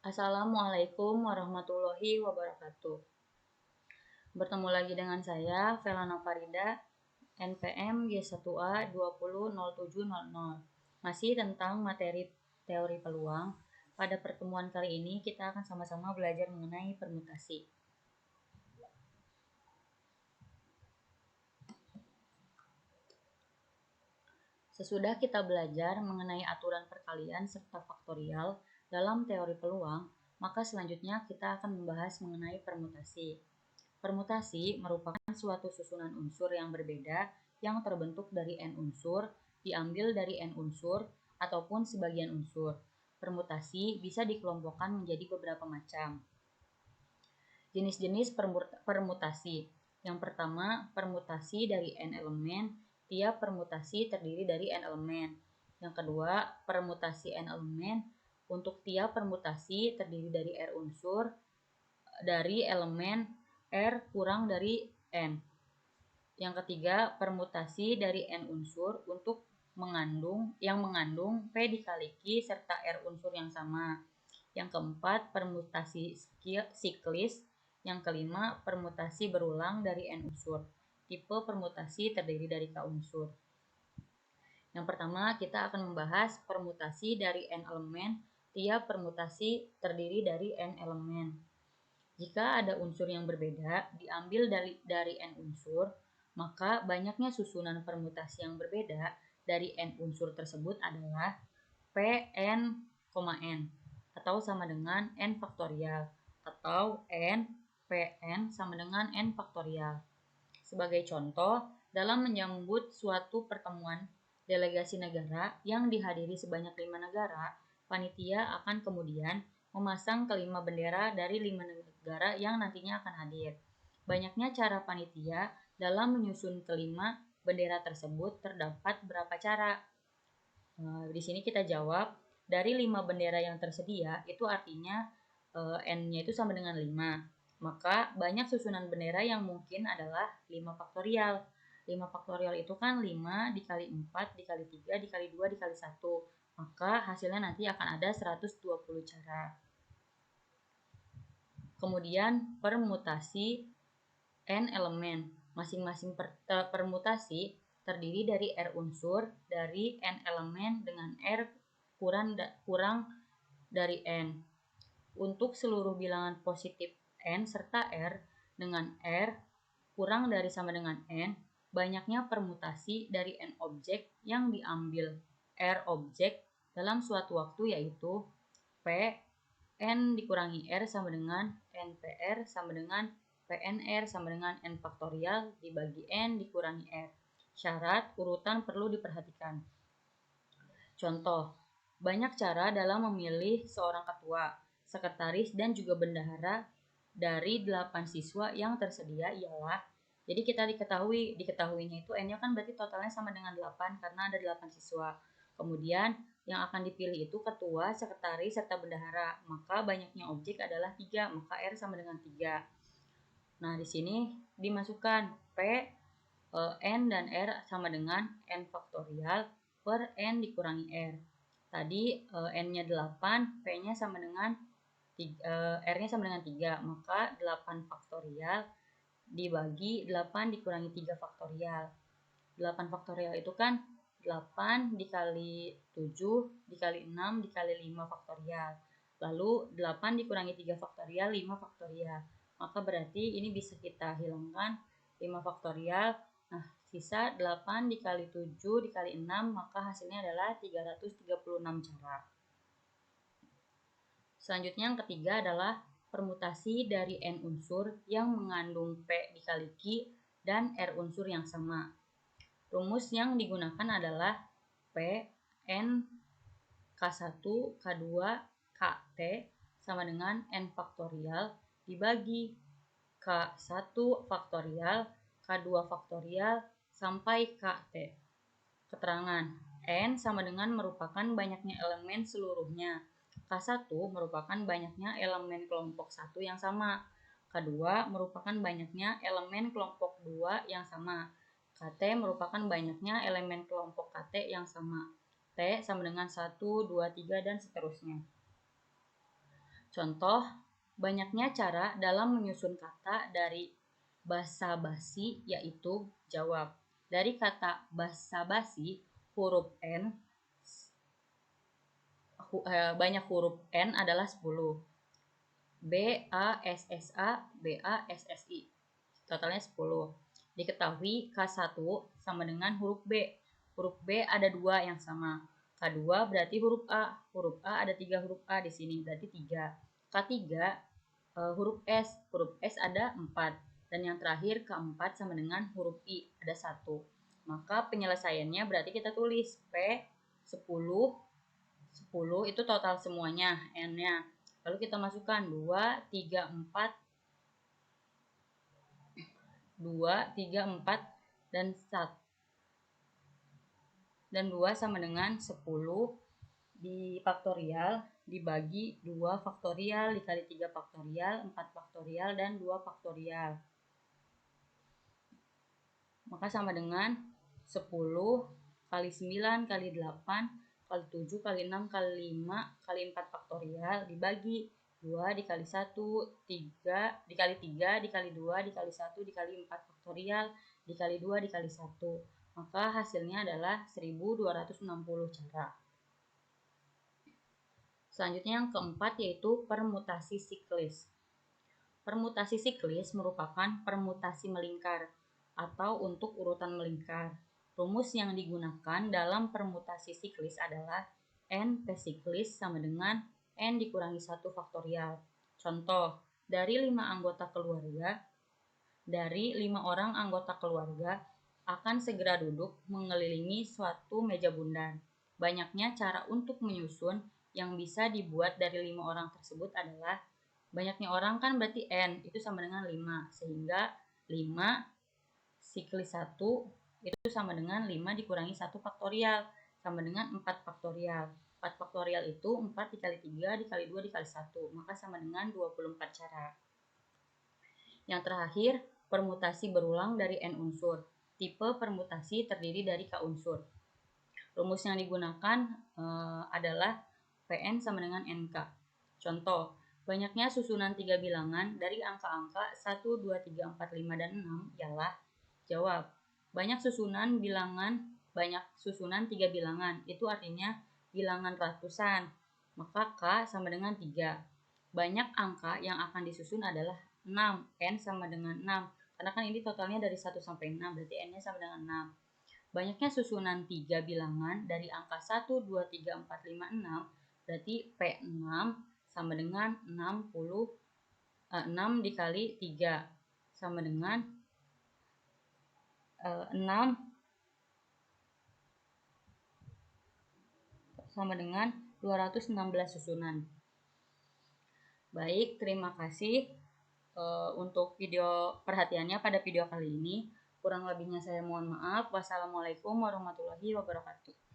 Assalamualaikum warahmatullahi wabarakatuh. Bertemu lagi dengan saya, Velana Farida, NPM G1A 200700. Masih tentang materi teori peluang. Pada pertemuan kali ini kita akan sama-sama belajar mengenai permutasi. Sesudah kita belajar mengenai aturan perkalian serta faktorial dalam teori peluang, maka selanjutnya kita akan membahas mengenai permutasi. Permutasi merupakan suatu susunan unsur yang berbeda yang terbentuk dari n unsur, diambil dari n unsur, ataupun sebagian unsur. Permutasi bisa dikelompokkan menjadi beberapa macam. Jenis-jenis permutasi. Yang pertama, permutasi dari n elemen. Tiap permutasi terdiri dari n elemen. Yang kedua, permutasi n elemen. Untuk tiap permutasi terdiri dari r unsur dari elemen R kurang dari N. Yang ketiga, permutasi dari N unsur untuk yang mengandung P dikali Q serta R unsur yang sama. Yang keempat, permutasi siklis. Yang kelima, permutasi berulang dari N unsur. Tipe permutasi terdiri dari K unsur. Yang pertama, kita akan membahas permutasi dari N elemen. Tiap permutasi terdiri dari N elemen. Jika ada unsur yang berbeda diambil dari n unsur, maka banyaknya susunan permutasi yang berbeda dari n unsur tersebut adalah Pn, n atau sama dengan n faktorial atau n Pn sama dengan n faktorial. Sebagai contoh, dalam menyambut suatu pertemuan delegasi negara yang dihadiri sebanyak 5 negara, panitia akan kemudian memasang kelima bendera dari 5 negara yang nantinya akan hadir. Banyaknya cara panitia dalam menyusun kelima bendera tersebut terdapat berapa cara? Di sini kita jawab, dari 5 bendera yang tersedia itu artinya N-nya itu sama dengan 5. Maka banyak susunan bendera yang mungkin adalah 5 faktorial. 5 faktorial itu kan 5 dikali 4 dikali 3 dikali 2 dikali 1. Maka hasilnya nanti akan ada 120 cara. Kemudian permutasi n elemen. Masing-masing permutasi terdiri dari R unsur dari n elemen dengan R kurang dari N. Untuk seluruh bilangan positif N serta R dengan R kurang dari sama dengan N, banyaknya permutasi dari N objek yang diambil R objek dalam suatu waktu yaitu P N dikurangi R sama dengan NPR sama dengan PNR sama dengan N faktorial dibagi N dikurangi R. Syarat urutan perlu diperhatikan. Contoh, banyak cara dalam memilih seorang ketua, sekretaris, dan juga bendahara dari 8 siswa yang tersedia ialah, jadi kita diketahuinya itu N-nya kan berarti totalnya sama dengan 8 karena ada 8 siswa. Kemudian yang akan dipilih itu ketua, sekretaris, serta bendahara. Maka banyaknya objek adalah 3, maka R sama dengan 3. Nah, di sini dimasukkan P, N dan R sama dengan N faktorial per N dikurangi R. Tadi N-nya 8, P-nya sama dengan R-nya sama dengan 3, maka 8 faktorial dibagi 8 dikurangi 3 faktorial. 8 faktorial itu kan 8 dikali 7 dikali 6 dikali 5 faktorial. Lalu 8 dikurangi 3 faktorial, 5 faktorial. Maka berarti ini bisa kita hilangkan 5 faktorial. Nah, sisa 8 dikali 7 dikali 6, maka hasilnya adalah 336 cara. Selanjutnya yang ketiga adalah permutasi dari N unsur yang mengandung P dikali Q dan R unsur yang sama. Rumus yang digunakan adalah P, N, K1, K2, KT sama dengan N faktorial dibagi K1 faktorial, K2 faktorial, sampai KT. Keterangan, N sama dengan merupakan banyaknya elemen seluruhnya. K1 merupakan banyaknya elemen kelompok 1 yang sama. K2 merupakan banyaknya elemen kelompok 2 yang sama. KT merupakan banyaknya elemen kelompok KT yang sama. T sama dengan 1, 2, 3, dan seterusnya. Contoh, banyaknya cara dalam menyusun kata dari basa-basi yaitu jawab. Dari kata basa-basi, huruf N, banyak huruf N adalah 10. BASSA, BASSI. Totalnya 10. Diketahui K1 sama dengan huruf B. Huruf B ada 2 yang sama. K2 berarti huruf A. Huruf A ada 3 huruf A di sini, berarti 3. K3 huruf S. Huruf S ada 4. Dan yang terakhir K4 sama dengan huruf I, ada 1. Maka penyelesaiannya berarti kita tulis P 10. 10 itu total semuanya, N-nya. Lalu kita masukkan 2, 3, 4, 2, 3, 4, dan 1. Dan 2 sama dengan 10 di faktorial dibagi 2 faktorial dikali 3 faktorial, 4 faktorial, dan 2 faktorial. Maka sama dengan 10 kali 9 kali 8 kali 7 kali 6 kali 5 kali 4 faktorial dibagi 2 dikali 1, 3 dikali 3 dikali 2 dikali 1 dikali 4 faktorial dikali 2 dikali 1. Maka hasilnya adalah 1260 cara. Selanjutnya yang keempat yaitu permutasi siklis. Permutasi siklis merupakan permutasi melingkar atau untuk urutan melingkar. Rumus yang digunakan dalam permutasi siklis adalah N P siklis sama dengan N dikurangi 1 faktorial. Contoh, dari 5 orang anggota keluarga akan segera duduk mengelilingi suatu meja bundar. Banyaknya cara untuk menyusun yang bisa dibuat dari 5 orang tersebut adalah banyaknya orang kan berarti N, itu sama dengan 5. Sehingga 5 siklis 1 itu sama dengan 5 dikurangi 1 faktorial, sama dengan 4 faktorial. 4 faktorial itu 4 dikali 3 dikali 2 dikali 1, maka sama dengan 24 cara. Yang terakhir, permutasi berulang dari N unsur. Tipe permutasi terdiri dari K unsur. Rumus yang digunakan adalah Pn sama dengan NK. Contoh, banyaknya susunan 3 bilangan dari angka-angka 1, 2, 3, 4, 5, dan 6 ialah jawab. Banyak susunan 3 bilangan, itu artinya bilangan ratusan. Maka K sama dengan 3. Banyak angka yang akan disusun adalah 6. N sama dengan 6. Karena kan ini totalnya dari 1 sampai 6, berarti N-nya sama dengan 6. Banyaknya susunan 3 bilangan dari angka 1, 2, 3, 4, 5, 6, berarti P6 sama dengan 6 dikali 3 sama dengan 6 sama dengan 216 susunan. Baik, terima kasih untuk perhatiannya pada video kali ini. Kurang lebihnya saya mohon maaf. Wassalamualaikum warahmatullahi wabarakatuh.